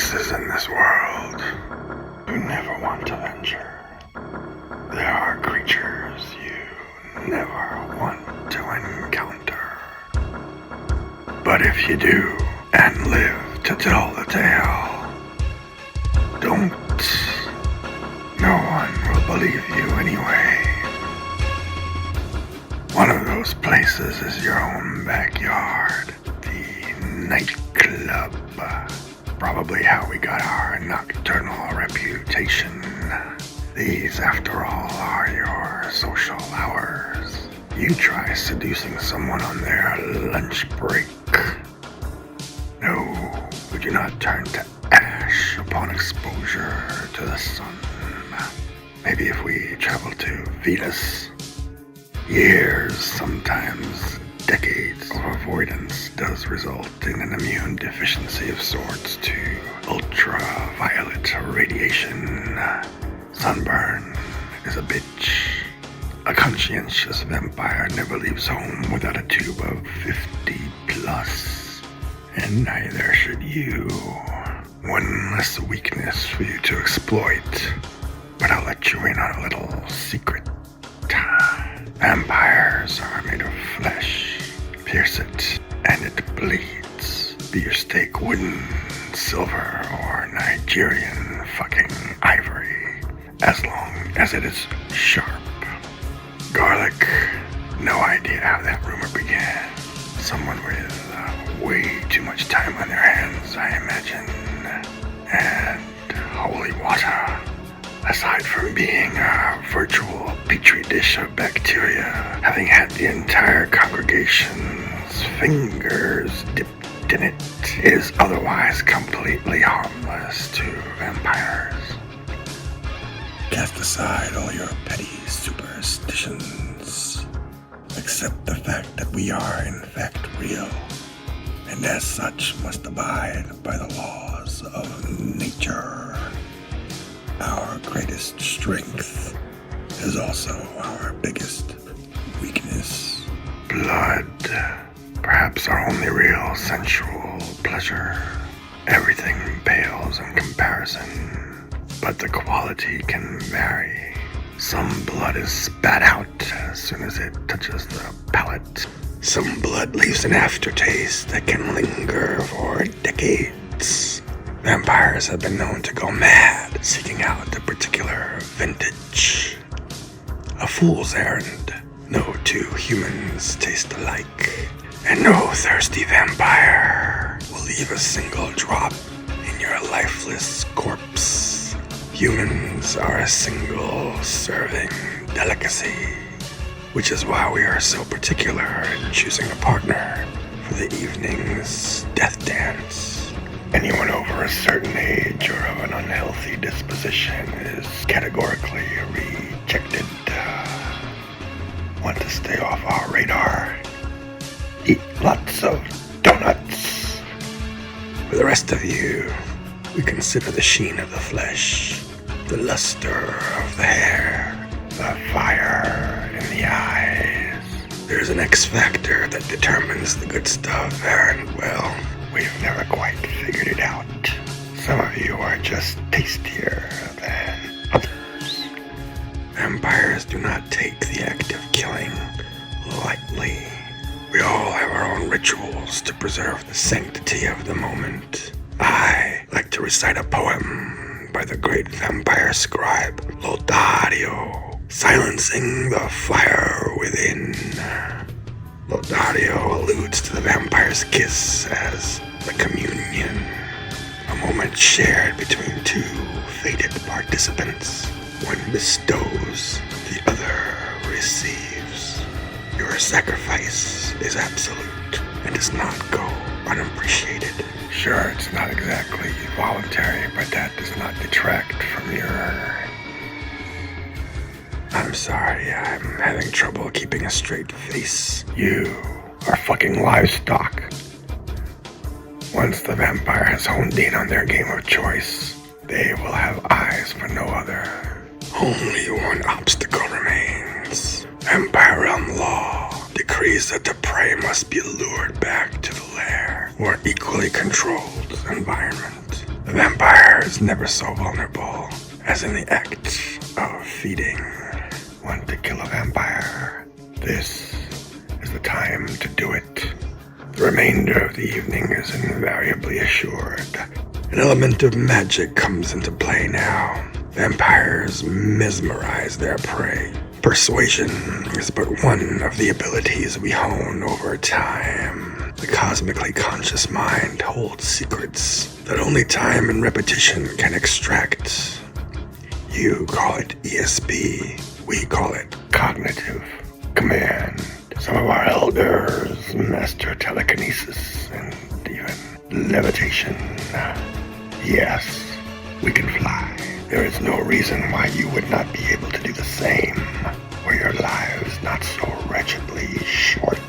places in this world you never want to venture. There are creatures you never want to encounter. But if you do, and live to tell the tale, don't. No one will believe you anyway. One of those places is your own backyard, the nightclub. Probably how we got our nocturnal reputation. These, after all, are your social hours. You try seducing someone on their lunch break. No, we do not turn to ash upon exposure to the sun. Maybe if we travel to Venus, years, sometimes decades of avoidance does result in an immune deficiency of sorts to ultraviolet radiation. Sunburn is a bitch. A conscientious vampire never leaves home without a tube of 50 plus. And neither should you. One less weakness for you to exploit. But I'll let you in on a little secret. Vampires are made of flesh. Pierce it, and it bleeds. Be your steak wooden, silver, or Nigerian fucking ivory. As long as it is sharp. Garlic, no idea how that rumor began. Someone with way too much time on their hands, I imagine. And holy water. Aside from being a virtual petri dish of bacteria, having had the entire congregation's fingers dipped in it is otherwise completely harmless to vampires. Cast aside all your petty superstitions. Accept the fact that we are in fact real, and as such must abide by the laws of nature. Our greatest strength is also our biggest weakness. Blood, perhaps our only real sensual pleasure. Everything pales in comparison, but the quality can vary. Some blood is spat out as soon as it touches the palate. Some blood leaves an aftertaste that can linger for decades. Vampires have been known to go mad, seeking out a particular vintage. A fool's errand. No two humans taste alike. And no thirsty vampire will leave a single drop in your lifeless corpse. Humans are a single serving delicacy, which is why we are so particular in choosing a partner for the evening's death dance. Anyone over a certain age or of an unhealthy disposition is categorically rejected. Want to stay off our radar? Eat lots of donuts. For the rest of you, we consider the sheen of the flesh, the luster of the hair, the fire in the eyes. There's an X factor that determines the good stuff, and well, we've never quite figured it out. Some of you are just tastier than others. Vampires do not take the act of killing lightly. We all have our own rituals to preserve the sanctity of the moment. I like to recite a poem by the great vampire scribe Lothario, silencing the fire within. Lothario alludes to the vampire's kiss as the communion, a moment shared between two fated participants. One bestows, the other receives. Your sacrifice is absolute and does not go unappreciated. Sure, it's not exactly voluntary, but that does not detract from your... I'm sorry, I'm having trouble keeping a straight face. You are fucking livestock. Once the vampire has honed in on their game of choice, they will have eyes for no other. Only one obstacle remains. VAMPIREALM law decrees that the prey must be lured back to the lair or equally controlled environment. The vampire is never so vulnerable as in the act of feeding. Want to kill a vampire? This is the time to do it. The remainder of the evening is invariably assured. An element of magic comes into play now. Vampires mesmerize their prey. Persuasion is but one of the abilities we hone over time. The cosmically conscious mind holds secrets that only time and repetition can extract. You call it ESP, we call it cognitive command. Some of our elders master telekinesis and even levitation. Yes, we can fly. There is no reason why you would not be able to do the same. Were your lives not so wretchedly short?